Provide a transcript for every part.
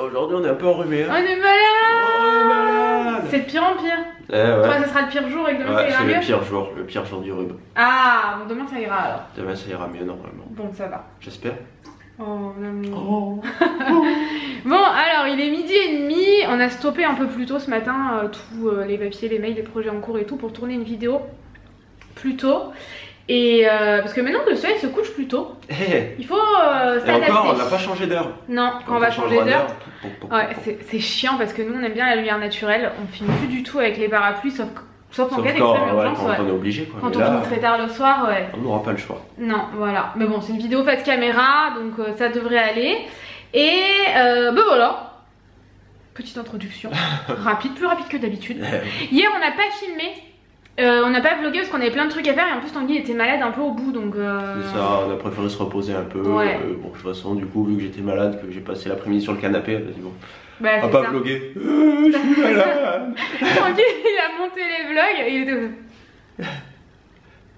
aujourd'hui on est un peu enrhumé. Hein. On est malade. C'est de pire en pire. Ouais. Toi, ça sera le pire jour et que demain ça ira mieux. C'est le pire jour du rhume. Ah, bon, demain ça ira alors. Demain ça ira mieux normalement. Bon, ça va. J'espère. Oh, l'amour. Bon, alors il est 12h30. On a stoppé un peu plus tôt ce matin tous les papiers, les mails, les projets en cours et tout pour tourner une vidéo plus tôt. Et parce que maintenant que le soleil se couche plus tôt, il faut s'adapter. Et encore, on n'a pas changé d'heure. Non, quand on va changer d'heure. Ouais, c'est chiant parce que nous on aime bien la lumière naturelle. On filme plus du tout avec les parapluies, sauf en cas d'extrême urgence. Quand on est obligé quoi. Quand on finit très tard le soir, ouais. On n'aura pas le choix. Non, voilà. Mais bon, c'est une vidéo face caméra, donc ça devrait aller. Et ben voilà. Petite introduction. Rapide, plus rapide que d'habitude. Hier on n'a pas filmé. On n'a pas vlogué parce qu'on avait plein de trucs à faire et en plus Tanguy était malade un peu au bout donc c'est ça, on a préféré se reposer un peu. Ouais. Bon de toute façon du coup vu que j'étais malade, que j'ai passé l'après-midi sur le canapé, elle a dit bon, bah, on va pas vlogger. Je suis malade. Tanguy il a monté les vlogs, il était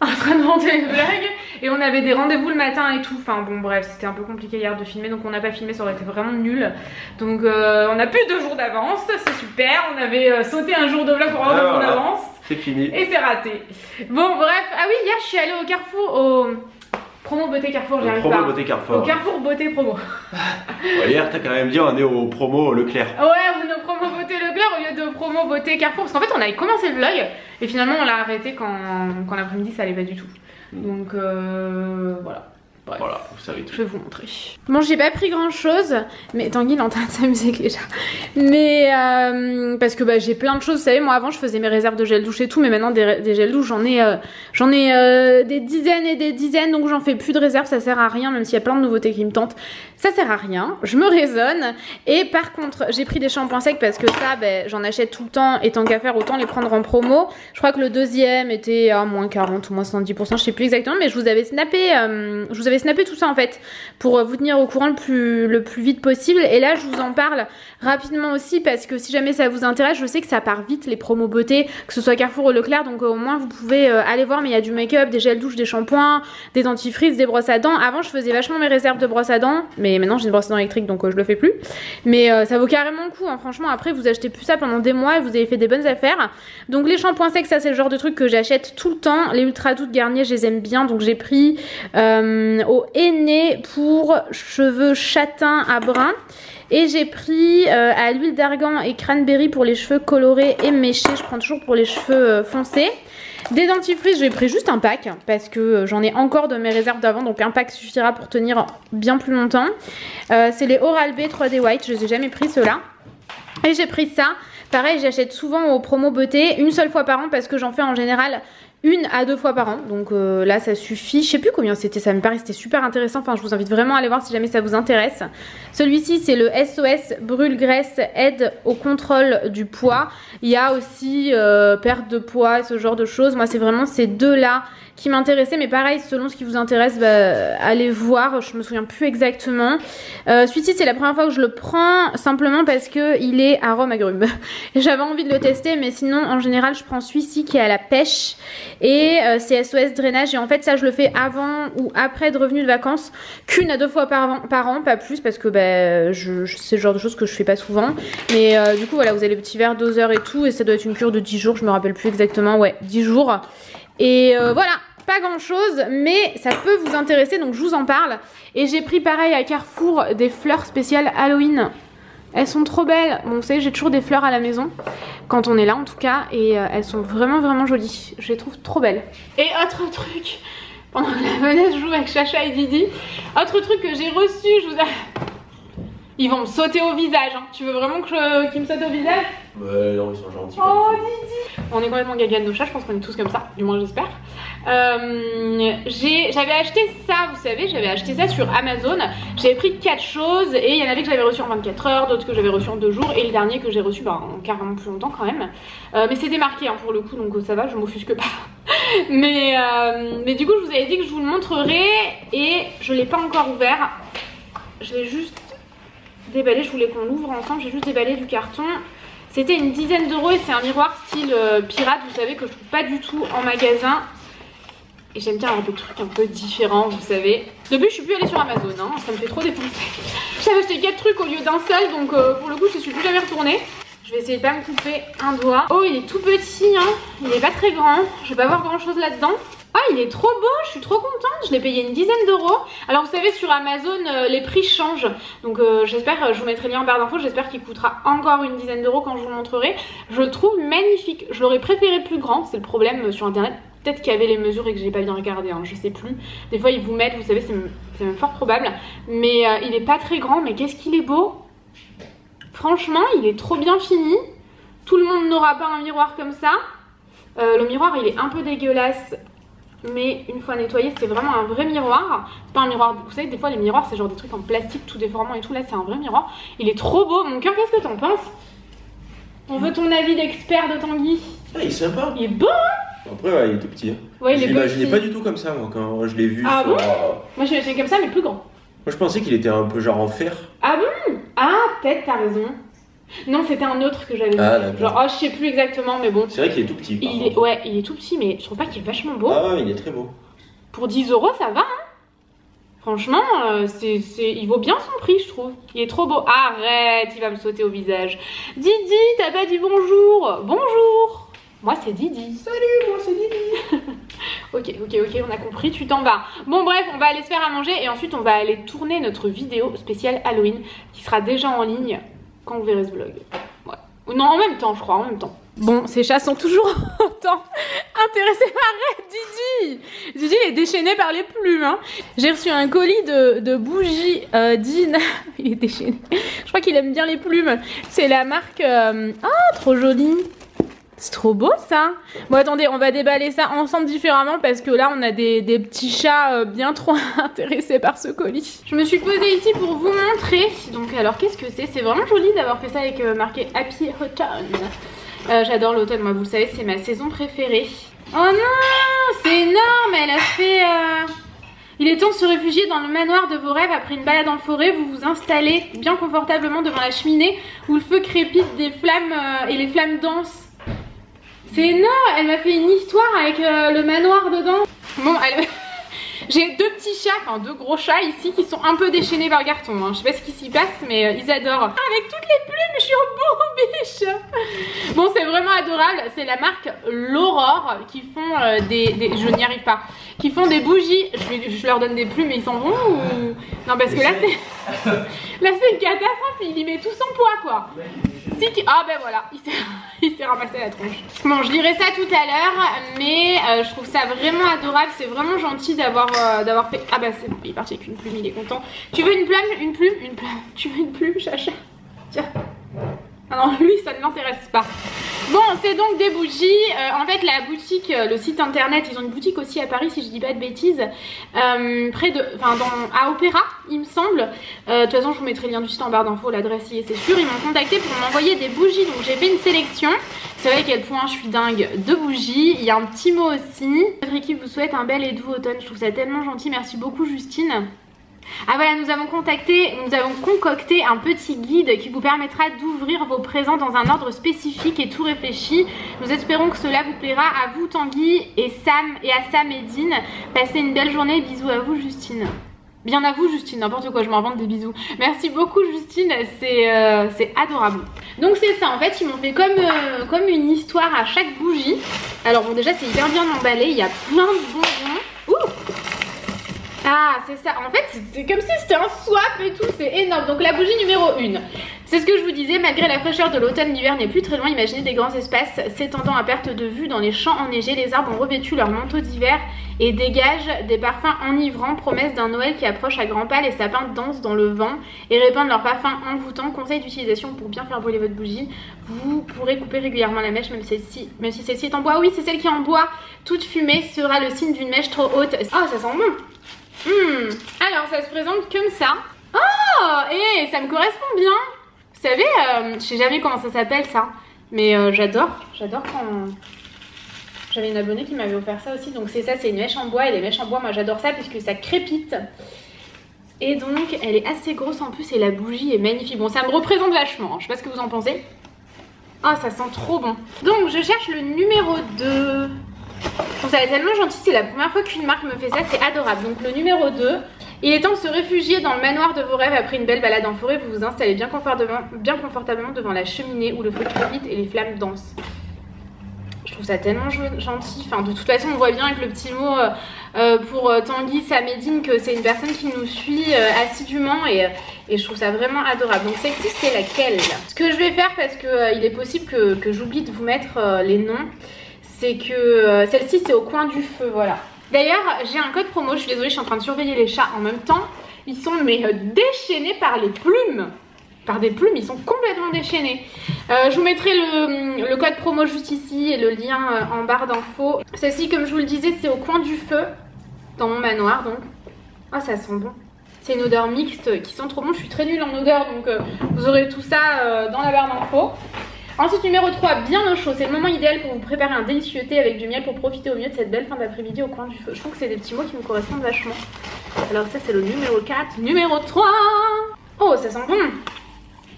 en train de monter les vlogs et on avait des rendez-vous le matin et tout. Enfin bon bref, c'était un peu compliqué hier de filmer donc on n'a pas filmé, ça aurait été vraiment nul. Donc on a plus 2 jours d'avance, c'est super. On avait sauté un jour de vlog pour avoir 2 jours d'avance. C'est fini. Et c'est raté. Bon bref, ah oui hier je suis allée au Carrefour, au promo beauté Carrefour, j'arrive pas. Promo beauté Carrefour. Au Carrefour beauté promo. Ouais, hier t'as quand même dit on est au promo Leclerc. Ouais, on est au promo beauté Leclerc au lieu de promo beauté Carrefour. Parce qu'en fait on avait commencé le vlog et finalement on l'a arrêté quand l'après-midi ça allait pas du tout. Donc voilà. Bref. Voilà, vous savez tout. Je vais vous montrer. Bon, j'ai pas pris grand chose, mais Tanguy il est en train de s'amuser déjà. Mais parce que bah, j'ai plein de choses. Vous savez, moi avant je faisais mes réserves de gel douche et tout, mais maintenant des gels douche j'en ai des dizaines et des dizaines, donc j'en fais plus de réserve. Ça sert à rien, même s'il y a plein de nouveautés qui me tentent. Ça sert à rien. Je me raisonne. Et par contre, j'ai pris des shampoings secs parce que ça, bah, j'en achète tout le temps. Et tant qu'à faire, autant les prendre en promo. Je crois que le deuxième était à moins 40 ou moins 70%, je sais plus exactement, mais je vous avais snappé tout ça en fait pour vous tenir au courant le plus vite possible. Et là je vous en parle rapidement aussi parce que si jamais ça vous intéresse, je sais que ça part vite les promos beauté, que ce soit Carrefour ou Leclerc, donc au moins vous pouvez aller voir. Mais il y a du make-up, des gels douche, des shampoings, des dentifrices, des brosses à dents. Avant je faisais vachement mes réserves de brosses à dents, mais maintenant j'ai une brosse à dents électrique donc je le fais plus. Mais ça vaut carrément le coup hein. Franchement après vous achetez plus ça pendant des mois et vous avez fait des bonnes affaires. Donc les shampoings secs, ça c'est le genre de truc que j'achète tout le temps. Les Ultra Doux de Garnier je les aime bien, donc j'ai pris au Henné pour cheveux châtains à brun. Et j'ai pris à l'huile d'argan et cranberry pour les cheveux colorés et méchés. Je prends toujours pour les cheveux foncés. Des dentifrices, j'ai pris juste un pack parce que j'en ai encore de mes réserves d'avant. Donc un pack suffira pour tenir bien plus longtemps. C'est les Oral-B 3D White, je les ai jamais pris ceux-là. Et j'ai pris ça. Pareil, j'achète souvent aux promos beauté, une seule fois par an parce que j'en fais en général 1 à 2 fois par an, donc là ça suffit. Je sais plus combien c'était, ça me paraît c'était super intéressant. Enfin je vous invite vraiment à aller voir si jamais ça vous intéresse. Celui-ci c'est le SOS brûle graisse, aide au contrôle du poids. Il y a aussi perte de poids, ce genre de choses. Moi c'est vraiment ces deux là qui m'intéressaient, mais pareil selon ce qui vous intéresse, bah, allez voir. Je me souviens plus exactement. Celui-ci c'est la première fois que je le prends, simplement parce que il est arôme agrumes. J'avais envie de le tester, mais sinon en général je prends celui-ci qui est à la pêche. Et c'est SOS drainage, et en fait ça je le fais avant ou après être revenu de vacances, qu'1 à 2 fois par an, pas plus, parce que bah, c'est le genre de choses que je fais pas souvent. Mais du coup voilà, vous avez le petit verre doseur et tout, et ça doit être une cure de 10 jours, je me rappelle plus exactement, ouais 10 jours. Et voilà, pas grand chose, mais ça peut vous intéresser, donc je vous en parle. Et j'ai pris pareil à Carrefour des fleurs spéciales Halloween. Elles sont trop belles. Bon, vous savez, j'ai toujours des fleurs à la maison, quand on est là en tout cas, et elles sont vraiment vraiment jolies. Je les trouve trop belles. Et autre truc, pendant que la menace joue avec Chacha et Didi, autre truc que j'ai reçu, ils vont me sauter au visage, hein. Tu veux vraiment qu'ils me sautent au visage? Ouais, non, ils sont gentils. Oh, Didi! On est complètement gaga de nos chats, je pense qu'on est tous comme ça, du moins j'espère. J'avais acheté ça, vous savez, j'avais acheté ça sur Amazon. J'avais pris 4 choses et il y en avait que j'avais reçu en 24 heures, d'autres que j'avais reçu en 2 jours, et le dernier que j'ai reçu en carrément plus longtemps quand même. Mais c'était marqué hein, pour le coup, donc ça va, je m'offusque pas. mais du coup je vous avais dit que je vous le montrerai et je l'ai pas encore ouvert. Je l'ai juste déballé, je voulais qu'on l'ouvre ensemble, j'ai juste déballé du carton. C'était une dizaine d'euros et c'est un miroir style pirate, vous savez, que je trouve pas du tout en magasin. Et j'aime bien avoir des trucs un peu différents, vous savez. Depuis je suis plus allée sur Amazon, hein, ça me fait trop dépenser. J'avais acheté 4 trucs au lieu d'un seul, donc pour le coup je suis plus jamais retournée. Je vais essayer de pas me couper un doigt. Oh il est tout petit, hein. Il est pas très grand, je vais pas voir grand chose là-dedans. Ah il est trop beau, je suis trop contente, je l'ai payé une dizaine d'euros. Alors vous savez sur Amazon les prix changent. Donc j'espère, je vous mettrai le lien en barre d'infos, j'espère qu'il coûtera encore une dizaine d'euros quand je vous le montrerai. Je le trouve magnifique, je l'aurais préféré plus grand, c'est le problème sur internet. Peut-être qu'il y avait les mesures et que j'ai pas bien regardé, hein, je sais plus. Des fois ils vous mettent, vous savez, c'est même fort probable. Mais il est pas très grand, mais qu'est-ce qu'il est beau. Franchement, il est trop bien fini. Tout le monde n'aura pas un miroir comme ça. Le miroir, il est un peu dégueulasse. Mais une fois nettoyé, c'est vraiment un vrai miroir. C'est pas un miroir, vous savez, des fois les miroirs, c'est genre des trucs en plastique tout déformant et tout. Là, c'est un vrai miroir. Il est trop beau. Mon cœur, qu'est-ce que t'en penses? On veut ton avis d'expert de Tanguy. Ah, il est sympa. Il est beau, hein? Après, ouais, il est tout petit. Ouais, il est je l'imaginais petit. pas du tout comme ça, moi, quand je l'ai vu. Ah sur, bon Moi, je l'imaginais comme ça, mais plus grand. Moi, je pensais qu'il était un peu genre en fer. Ah bon? Ah, peut-être, t'as raison. Non, c'était un autre que j'avais vu. Genre, oh, je sais plus exactement, mais bon. C'est vrai qu'il est tout petit. Ouais, il est tout petit, mais je trouve pas qu'il est vachement beau. Ah ouais, il est très beau. Pour 10 euros, ça va, hein. Franchement, il vaut bien son prix, je trouve. Il est trop beau. Arrête, il va me sauter au visage. Didi, t'as pas dit bonjour? Bonjour. Moi, c'est Didi. Salut, moi, c'est Didi. Ok, on a compris, tu t'en vas. Bon, bref, on va aller se faire à manger et ensuite, on va aller tourner notre vidéo spéciale Halloween qui sera déjà en ligne quand vous verrez ce vlog. Ouais. Non, en même temps, je crois, en même temps. Bon, ces chats sont toujours autant intéressés par Didi. Didi, il est déchaîné par les plumes, hein. J'ai reçu un colis de bougies d'In. Il est déchaîné. Je crois qu'il aime bien les plumes. C'est la marque... Ah, trop joli. C'est trop beau ça. Bon attendez, on va déballer ça ensemble différemment parce que là on a des petits chats bien trop intéressés par ce colis. Je me suis posée ici pour vous montrer. Donc alors qu'est-ce que c'est? C'est vraiment joli d'avoir fait ça avec marqué Happy Autumn. J'adore l'automne, moi vous le savez, c'est ma saison préférée. Oh non, c'est énorme, elle a fait... Il est temps de se réfugier dans le manoir de vos rêves. Après une balade en forêt, vous vous installez bien confortablement devant la cheminée où le feu crépite des flammes et les flammes dansent. C'est énorme, elle m'a fait une histoire avec le manoir dedans. Bon, j'ai deux petits chats, enfin deux gros chats ici qui sont un peu déchaînés par le carton. Hein. Je sais pas ce qui s'y passe, mais ils adorent. Avec toutes les plumes, je suis en bourbiche. Bon, c'est vraiment adorable. C'est la marque L'Aurore qui font je n'y arrive pas. Qui font des bougies. Je leur donne des plumes et ils s'en vont ou... Non, parce que là, c'est une catastrophe. Il y met tout son poids, quoi. Ah ben voilà, il s'est ramassé la tronche. Bon, je lirai ça tout à l'heure, mais je trouve ça vraiment adorable. C'est vraiment gentil d'avoir fait... Ah bah c'est bon, il est parti avec une plume, il est content. Tu veux une plume? Une plume? Tu veux une plume, Chacha? Tiens. Ah non, lui ça ne l'intéresse pas. Bon, c'est donc des bougies. En fait, la boutique, le site internet, ils ont une boutique aussi à Paris, si je dis pas de bêtises, à Opéra, il me semble. De toute façon, je vous mettrai le lien du site en barre d'infos, l'adresse y est, c'est sûr. Ils m'ont contacté pour m'envoyer des bougies, donc j'ai fait une sélection. Vous savez à quel point je suis dingue de bougies. Il y a un petit mot aussi. Notre équipe vous souhaite un bel et doux automne. Je trouve ça tellement gentil. Merci beaucoup, Justine. Ah voilà, nous avons concocté un petit guide qui vous permettra d'ouvrir vos présents dans un ordre spécifique et tout réfléchi. Nous espérons que cela vous plaira. À vous Tanguy et Sam et à Sam et Dean. Passez une belle journée. Bisous à vous Justine. Bien à vous Justine, n'importe quoi, je m'invente des bisous. Merci beaucoup Justine, c'est adorable. Donc c'est ça, en fait ils m'ont fait comme une histoire à chaque bougie. Alors bon déjà c'est hyper bien emballé, il y a plein de bonbons. Ouh. Ah c'est ça, en fait c'est comme si c'était un swap et tout, c'est énorme. Donc la bougie numéro 1, c'est ce que je vous disais, malgré la fraîcheur de l'automne, l'hiver n'est plus très loin. Imaginez des grands espaces s'étendant à perte de vue dans les champs enneigés. Les arbres ont revêtu leur manteau d'hiver et dégagent des parfums enivrants, promesse d'un Noël qui approche à grands pas. Les sapins dansent dans le vent et répandent leurs parfums envoûtants. Conseil d'utilisation pour bien faire brûler votre bougie, vous pourrez couper régulièrement la mèche, même si celle-ci est en bois. Oui, c'est celle qui est en bois. Toute fumée sera le signe d'une mèche trop haute. Oh, ça sent bon. Alors ça se présente comme ça. Oh, et ça me correspond bien. Vous savez, je sais jamais comment ça s'appelle ça, mais j'adore quand... J'avais une abonnée qui m'avait offert ça aussi, donc c'est ça, c'est une mèche en bois, et les mèches en bois, moi j'adore ça puisque ça crépite. Et donc elle est assez grosse en plus et la bougie est magnifique. Bon, ça me représente vachement, je sais pas ce que vous en pensez. Ah, ça sent trop bon. Donc je cherche le numéro 2. Bon, ça va être tellement gentil, c'est la première fois qu'une marque me fait ça, c'est adorable. Donc le numéro 2, Il est temps de se réfugier dans le manoir de vos rêves. Après une belle balade en forêt, vous vous installez bien confortablement devant la cheminée où le feu crépite et les flammes dansent. Je trouve ça tellement gentil. Enfin, de toute façon, on voit bien avec le petit mot pour Tanguy Samédine que c'est une personne qui nous suit assidûment et je trouve ça vraiment adorable. Donc celle-ci, c'est laquelle? Ce que je vais faire, parce que il est possible que j'oublie de vous mettre les noms, c'est que celle-ci, c'est au coin du feu, voilà. D'ailleurs, j'ai un code promo, je suis désolée, je suis en train de surveiller les chats en même temps. Ils sont déchaînés par les plumes. Par des plumes, ils sont complètement déchaînés. Je vous mettrai le code promo juste ici et le lien en barre d'infos. Celle-ci, comme je vous le disais, c'est au coin du feu, dans mon manoir donc. Ah, ça sent bon. C'est une odeur mixte qui sent trop bon. Je suis très nulle en odeur, donc vous aurez tout ça dans la barre d'infos. Ensuite, numéro 3, bien au chaud. C'est le moment idéal pour vous préparer un délicieux thé avec du miel pour profiter au mieux de cette belle fin d'après-midi au coin du feu. Je trouve que c'est des petits mots qui me correspondent vachement. Alors ça, c'est le numéro 4. Numéro 3. Oh, ça sent bon.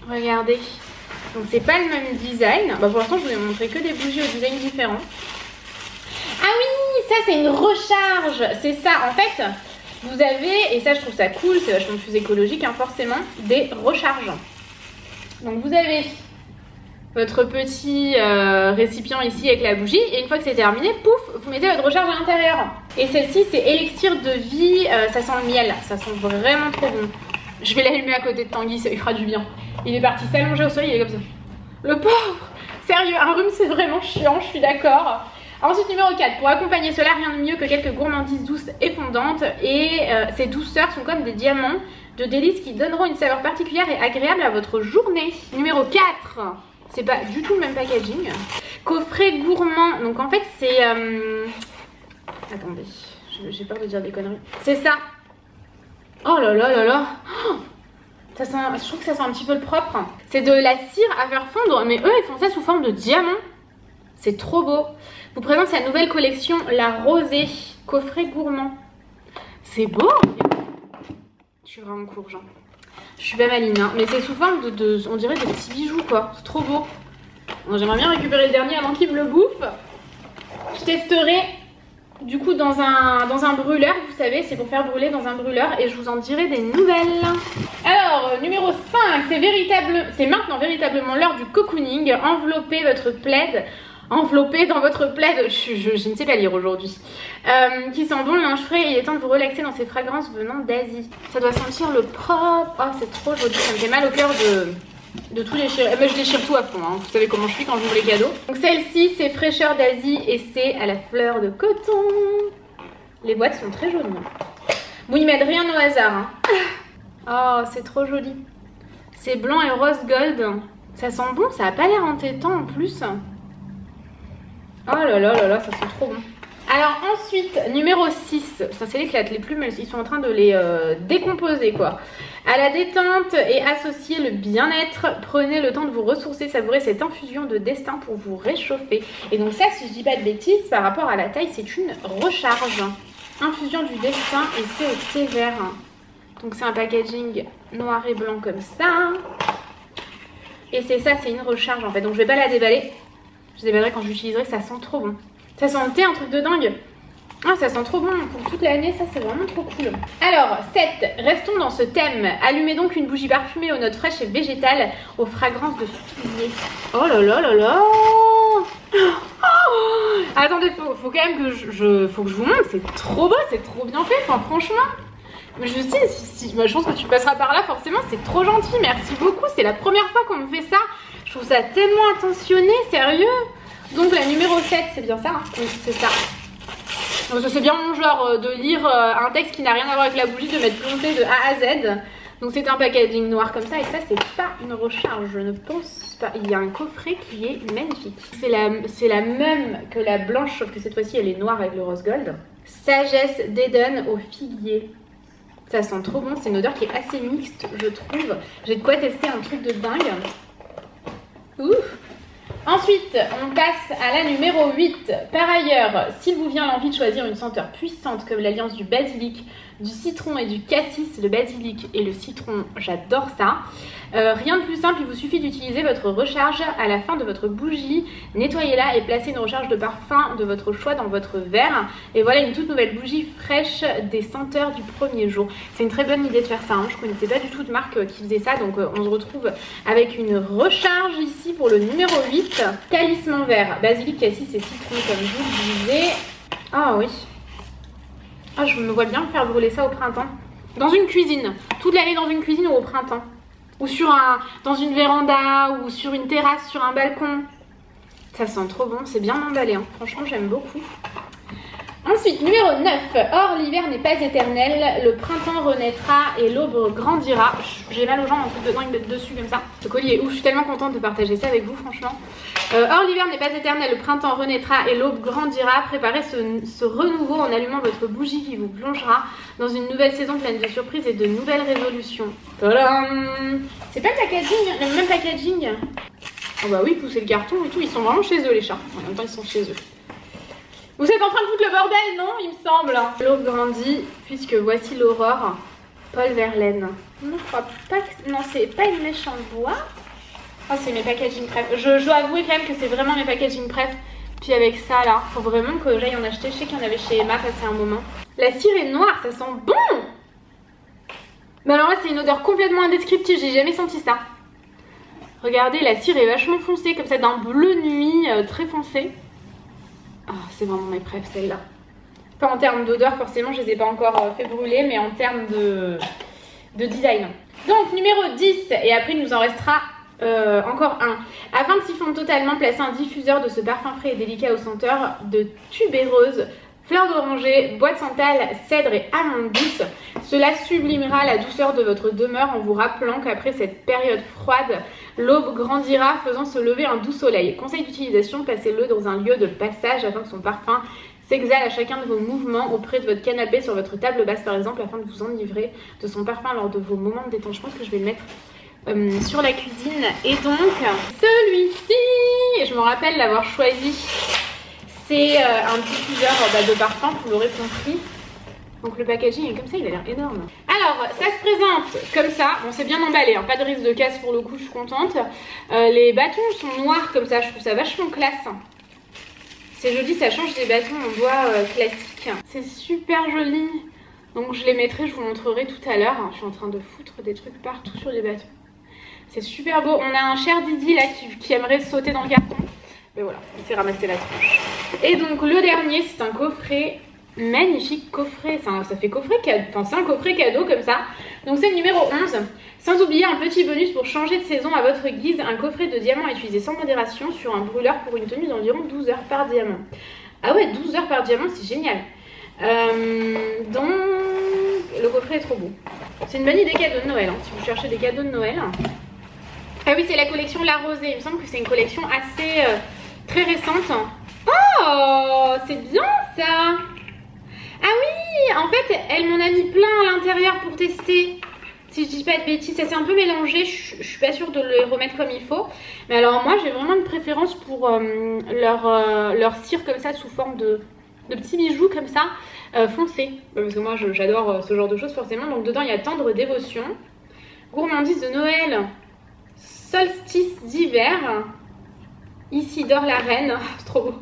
Regardez. Donc c'est pas le même design. Bah, pour l'instant, je vous ai montré que des bougies au design différent. Ah oui, ça c'est une recharge. C'est ça, en fait, vous avez, et ça je trouve ça cool, c'est vachement plus écologique, hein, forcément, des recharges. Donc vous avez votre petit récipient ici avec la bougie et une fois que c'est terminé, pouf, vous mettez votre recharge à l'intérieur. Et celle-ci, c'est élixir de vie, ça sent le miel, ça sent vraiment trop bon. Je vais l'allumer à côté de Tanguy, ça lui fera du bien. Il est parti s'allonger au soleil, il est comme ça. Le pauvre! Sérieux, un rhume c'est vraiment chiant, je suis d'accord. Ensuite, numéro 4, pour accompagner cela, rien de mieux que quelques gourmandises douces et fondantes. Et ces douceurs sont comme des diamants de délices qui donneront une saveur particulière et agréable à votre journée. Numéro 4, c'est pas du tout le même packaging. Coffret gourmand, donc en fait c'est... Attendez, j'ai peur de dire des conneries. C'est ça. Oh là là là là, oh, ça sent, je trouve que ça sent un petit peu le propre. C'est de la cire à faire fondre, mais eux ils font ça sous forme de diamant. C'est trop beau. Vous présente sa nouvelle collection, la rosée, coffret gourmand. C'est beau. Je suis vraiment courge, hein. Je suis pas maline, hein. Mais c'est sous forme on dirait des petits bijoux quoi. C'est trop beau. J'aimerais bien récupérer le dernier avant qu'il me le bouffe. Je testerai du coup dans un brûleur, vous savez, c'est pour faire brûler dans un brûleur et je vous en dirai des nouvelles. Alors, numéro 5, c'est maintenant véritablement l'heure du cocooning. Enveloppez votre plaid. Enveloppé dans votre plaid, je ne sais pas lire aujourd'hui, qui sent bon le linge frais. Il est temps de vous relaxer dans ces fragrances venant d'Asie. Ça doit sentir le propre. Oh, c'est trop joli, ça me fait mal au cœur de tout déchirer. Mais je déchire tout à fond, hein. Vous savez comment je suis quand j'ouvre les cadeaux. Donc celle-ci, c'est fraîcheur d'Asie et c'est à la fleur de coton. Les boîtes sont très jolies. Bon, ils mettent rien au hasard, hein. Oh, c'est trop joli. C'est blanc et rose gold. Ça sent bon, ça a pas l'air entêtant en plus. Oh là là là là, ça sent trop bon. Alors ensuite, numéro 6, ça c'est l'éclate, les plumes ils sont en train de les décomposer quoi. À la détente et associer le bien-être, prenez le temps de vous ressourcer, savourer cette infusion de destin pour vous réchauffer. Et donc ça, si je dis pas de bêtises, par rapport à la taille, c'est une recharge. Infusion du destin et c'est au thé vert. Donc c'est un packaging noir et blanc comme ça. Et c'est ça, c'est une recharge en fait, donc je vais pas la déballer. Je déballerai quand je l'utiliserai, ça sent trop bon. Ça sent le thé, un truc de dingue. Ah, ça sent trop bon pour toute l'année, ça c'est vraiment trop cool. Alors, 7, restons dans ce thème. Allumez donc une bougie parfumée aux notes fraîches et végétales, aux fragrances de figuier. Oh là là là là. Oh, attendez, faut quand même que faut que je vous montre, c'est trop beau, c'est trop bien fait, enfin franchement. Mais je me dis, bah, je pense que tu passeras par là forcément, c'est trop gentil, merci beaucoup. C'est la première fois qu'on me fait ça. Je trouve ça tellement attentionné, sérieux. Donc la numéro 7, c'est bien ça, hein? Oui, c'est ça. Donc c'est bien mon genre de lire un texte qui n'a rien à voir avec la bougie, de mettre plongé de A à Z. Donc c'est un packaging noir comme ça et ça c'est pas une recharge, je ne pense pas. Il y a un coffret qui est magnifique. C'est la même que la blanche, sauf que cette fois-ci elle est noire avec le rose gold. Sagesse d'Eden au figuier. Ça sent trop bon, c'est une odeur qui est assez mixte je trouve. J'ai de quoi tester un truc de dingue. Ouf. Ensuite, on passe à la numéro 8. Par ailleurs, s'il vous vient l'envie de choisir une senteur puissante comme l'alliance du basilic, du citron et du cassis, le basilic et le citron, j'adore ça. Rien de plus simple, il vous suffit d'utiliser votre recharge à la fin de votre bougie. Nettoyez-la et placez une recharge de parfum de votre choix dans votre verre. Et voilà une toute nouvelle bougie fraîche des senteurs du premier jour. C'est une très bonne idée de faire ça, hein. Je connaissais pas du tout de marque qui faisait ça. Donc on se retrouve avec une recharge ici pour le numéro 8. Talisman vert, basilic, cassis et citron comme je vous le disais. Ah oui. Ah, je me vois bien faire brûler ça au printemps. Dans une cuisine. Toute l'année dans une cuisine ou au printemps. Ou dans une véranda, ou sur une terrasse, sur un balcon. Ça sent trop bon, c'est bien emballé, hein. Franchement j'aime beaucoup. Ensuite, numéro 9. Or, l'hiver n'est pas éternel, le printemps renaîtra et l'aube grandira. J'ai mal aux jambes, en fait, dedans, ils me mettent dessus comme ça. Ce collier est ouf, je suis tellement contente de partager ça avec vous, franchement. Or, l'hiver n'est pas éternel, le printemps renaîtra et l'aube grandira. Préparez ce renouveau en allumant votre bougie qui vous plongera dans une nouvelle saison pleine de surprises et de nouvelles résolutions. Tadam! C'est pas le packaging, le même packaging. Oh bah oui, pousser le carton et tout, ils sont vraiment chez eux les chats. En même temps, ils sont chez eux. Vous êtes en train de foutre le bordel, non? Il me semble. L'aube grandit, puisque voici l'aurore. Paul Verlaine. Non, je crois pas que... Non, c'est pas une mèche en bois. Oh, c'est mes packaging pref. Je dois avouer quand même que c'est vraiment mes packaging pref. Puis avec ça, là, faut vraiment que j'aille en acheter. Je sais qu'il y en avait chez Emma, passé un moment. La cire est noire, ça sent bon. Mais alors là, c'est une odeur complètement indescriptible. J'ai jamais senti ça. Regardez, la cire est vachement foncée, comme ça, d'un bleu nuit très foncé. Ah, c'est vraiment mes préfs, celle-là. Pas en termes d'odeur, forcément, je les ai pas encore fait brûler, mais en termes de design. Donc, numéro 10, et après, il nous en restera encore un. Afin de siphonner totalement, placez un diffuseur de ce parfum frais et délicat aux senteurs de tubéreuse, fleur d'oranger, bois de santal, cèdre et amande douce. Cela sublimera la douceur de votre demeure en vous rappelant qu'après cette période froide, l'aube grandira faisant se lever un doux soleil. Conseil d'utilisation, placez-le dans un lieu de passage afin que son parfum s'exhale à chacun de vos mouvements auprès de votre canapé, sur votre table basse par exemple, afin de vous enivrer de son parfum lors de vos moments de détente. Je pense que je vais le mettre sur la cuisine. Et donc, celui-ci, je me rappelle l'avoir choisi. C'est un diffuseur de parfum, vous l'aurez compris. Donc le packaging est comme ça, il a l'air énorme. Alors, ça se présente comme ça. Bon, c'est bien emballé, hein, pas de risque de casse pour le coup, je suis contente. Les bâtons sont noirs comme ça, je trouve ça vachement classe. C'est joli, ça change des bâtons en bois classiques. C'est super joli. Donc je les mettrai, je vous montrerai tout à l'heure. Je suis en train de foutre des trucs partout sur les bâtons. C'est super beau. On a un cher Didi là qui aimerait sauter dans le carton. Mais voilà, il s'est ramassé la tronche. Et donc le dernier, c'est un coffret. Magnifique coffret, ça fait coffret cadeau, enfin c'est un coffret cadeau comme ça. Donc c'est le numéro 11. Sans oublier un petit bonus pour changer de saison à votre guise, un coffret de diamants à utiliser sans modération sur un brûleur pour une tenue d'environ 12 heures par diamant. Ah ouais, 12 heures par diamant, c'est génial. Donc le coffret est trop beau. C'est une bonne idée cadeau de Noël, hein, si vous cherchez des cadeaux de Noël. Ah oui, c'est la collection La Rosée, il me semble que c'est une collection assez très récente. Oh, c'est bien ça. Ah oui, en fait, elle m'en a mis plein à l'intérieur pour tester. Si je dis pas de bêtises, ça s'est un peu mélangé. Je suis pas sûre de les remettre comme il faut. Mais alors moi, j'ai vraiment une préférence pour leur cire comme ça, sous forme de petits bijoux comme ça, foncés. Parce que moi, j'adore ce genre de choses forcément. Donc dedans, il y a tendre dévotion, gourmandise de Noël, solstice d'hiver. Ici dort la reine, c'est trop beau.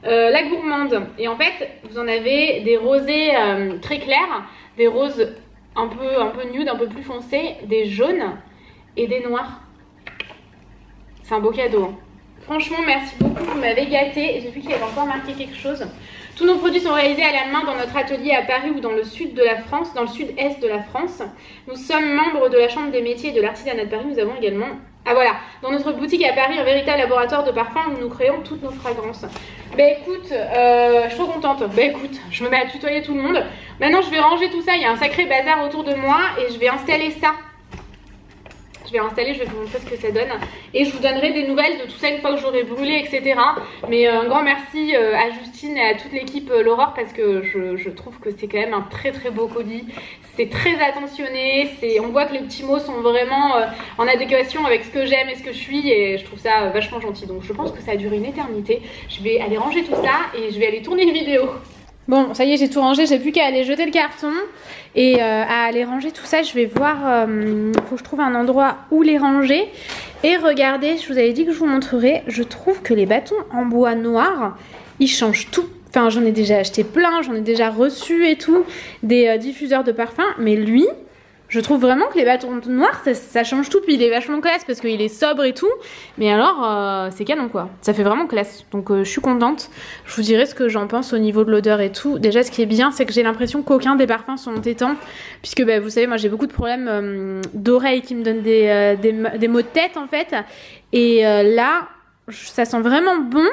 La gourmande, et en fait vous en avez des rosés très clairs, des roses un peu nude, un peu plus foncés, des jaunes et des noirs. C'est un beau cadeau, hein. Franchement merci beaucoup, vous m'avez gâté. J'ai vu qu'il y avait encore marqué quelque chose. Tous nos produits sont réalisés à la main dans notre atelier à Paris ou dans le sud de la France, dans le sud-est de la France. Nous sommes membres de la Chambre des métiers et de l'artisanat de Paris. Nous avons également, dans notre boutique à Paris, un véritable laboratoire de parfums où nous créons toutes nos fragrances. Bah écoute, je suis trop contente. Bah écoute, je me mets à tutoyer tout le monde. Maintenant je vais ranger tout ça, il y a un sacré bazar autour de moi et je vais installer ça. Je vais vous montrer ce que ça donne. Et je vous donnerai des nouvelles de tout ça une fois que j'aurai brûlé, etc. Mais un grand merci à Justine et à toute l'équipe L'Aurore parce que je trouve que c'est quand même un très très beau colis. C'est très attentionné. On voit que les petits mots sont vraiment en adéquation avec ce que j'aime et ce que je suis. Et je trouve ça vachement gentil. Donc je pense que ça a duré une éternité. Je vais aller ranger tout ça et je vais aller tourner une vidéo. Bon, ça y est, j'ai tout rangé, j'ai plus qu'à aller jeter le carton et à aller ranger tout ça. Je vais voir, faut que je trouve un endroit où les ranger. Et regardez, je vous avais dit que je vous montrerai, je trouve que les bâtons en bois noir, ils changent tout. Enfin, j'en ai déjà acheté plein, j'en ai déjà reçu et tout, des diffuseurs de parfum, mais lui... Je trouve vraiment que les bâtons noirs, ça change tout. Puis il est vachement classe parce qu'il est sobre et tout. Mais alors, c'est canon quoi. Ça fait vraiment classe. Donc je suis contente. Je vous dirai ce que j'en pense au niveau de l'odeur et tout. Déjà, ce qui est bien, c'est que j'ai l'impression qu'aucun des parfums sont entêtants. Puisque bah, vous savez, moi j'ai beaucoup de problèmes d'oreilles qui me donnent des maux de tête en fait. Et là, ça sent vraiment bon.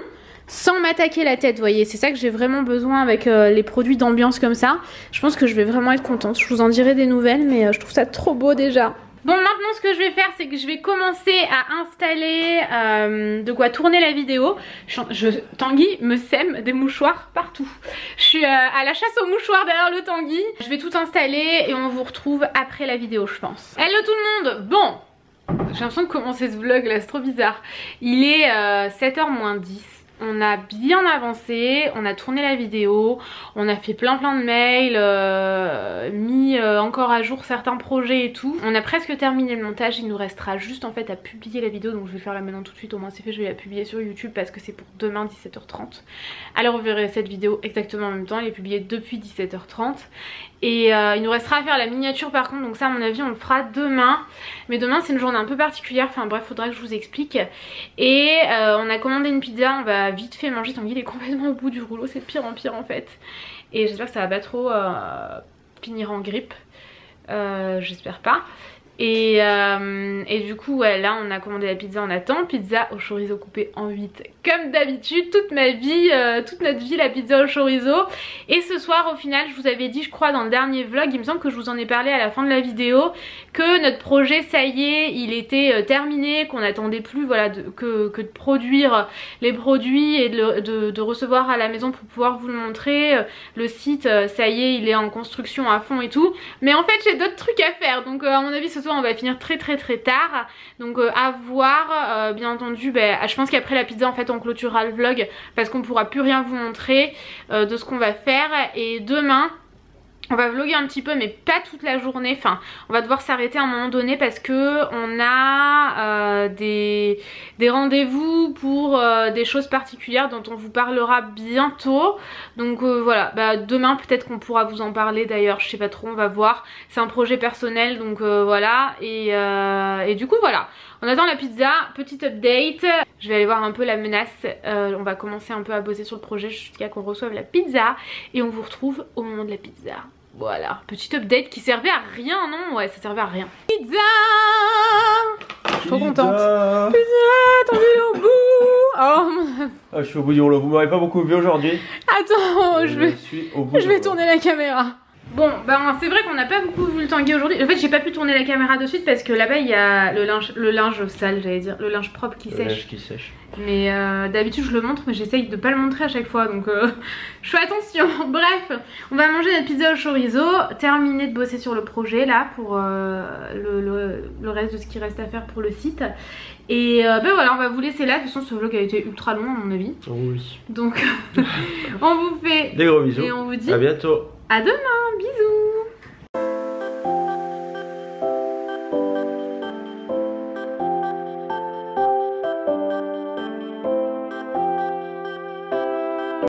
Sans m'attaquer la tête, vous voyez, c'est ça que j'ai vraiment besoin avec les produits d'ambiance comme ça. Je pense que je vais vraiment être contente. Je vous en dirai des nouvelles, mais je trouve ça trop beau déjà. Bon, maintenant ce que je vais faire, c'est que je vais commencer à installer de quoi tourner la vidéo. Tanguy me sème des mouchoirs partout. Je suis à la chasse aux mouchoirs derrière le Tanguy. Je vais tout installer et on vous retrouve après la vidéo, je pense. Hello tout le monde. Bon, j'ai l'impression de commencer ce vlog là, c'est trop bizarre. Il est 7h moins 10. On a bien avancé, on a tourné la vidéo, on a fait plein de mails, mis encore à jour certains projets et tout. On a presque terminé le montage, il nous restera juste en fait à publier la vidéo, donc je vais le faire là maintenant tout de suite, au moins c'est fait, je vais la publier sur YouTube parce que c'est pour demain 17h30. Alors vous verrez cette vidéo exactement en même temps, elle est publiée depuis 17h30. Et il nous restera à faire la miniature par contre, donc ça à mon avis on le fera demain. Mais demain c'est une journée un peu particulière, enfin bref faudra que je vous explique. Et on a commandé une pizza, on va vite fait manger, Tanguy il est complètement au bout du rouleau, c'est de pire en pire en fait. Et j'espère que ça va pas trop finir en grippe, j'espère pas. Et du coup ouais, là on a commandé la pizza, on attend, pizza au chorizo coupé en 8 comme d'habitude, toute ma vie, toute notre vie la pizza au chorizo. Et ce soir au final je vous avais dit je crois dans le dernier vlog, il me semble que je vous en ai parlé à la fin de la vidéo, que notre projet ça y est il était terminé, qu'on n'attendait plus voilà, que de produire les produits et de recevoir à la maison pour pouvoir vous le montrer. Le site ça y est il est en construction à fond et tout, mais en fait j'ai d'autres trucs à faire, donc à mon avis ce soir on va finir très tard, donc à voir. Bien entendu je pense qu'après la pizza en fait on clôturera le vlog parce qu'on pourra plus rien vous montrer de ce qu'on va faire. Et demain on va vlogger un petit peu mais pas toute la journée, enfin on va devoir s'arrêter à un moment donné parce que on a des rendez-vous pour des choses particulières dont on vous parlera bientôt. Donc voilà, demain peut-être qu'on pourra vous en parler d'ailleurs, je sais pas trop, on va voir. C'est un projet personnel donc voilà. Et du coup voilà, on attend la pizza, petite update. Je vais aller voir un peu la menace, on va commencer un peu à bosser sur le projet jusqu'à qu'on reçoive la pizza. Et on vous retrouve au moment de la pizza. Voilà, petite update qui servait à rien, non? Ouais, ça servait à rien. Pizza! Je suis trop contente. Pizza, t'en es au bout! Oh mon... Ah, je suis au bout du rouleau, vous m'aurez pas beaucoup vu aujourd'hui. Attends, je vais tourner la caméra. Bon, c'est vrai qu'on n'a pas beaucoup vu le Tanguy aujourd'hui. En fait, j'ai pas pu tourner la caméra de suite parce que là-bas il y a le linge sale, j'allais dire, le linge propre qui sèche. Linge qui sèche. Mais d'habitude je le montre, mais j'essaye de pas le montrer à chaque fois, donc je fais attention. Bref, on va manger notre pizza au chorizo, terminer de bosser sur le projet là pour le reste de ce qui reste à faire pour le site. Et voilà, on va vous laisser là. De toute façon, ce vlog a été ultra long à mon avis. Oui. Donc, on vous fait des gros bisous. Et on vous dit à bientôt. à demain, bisous.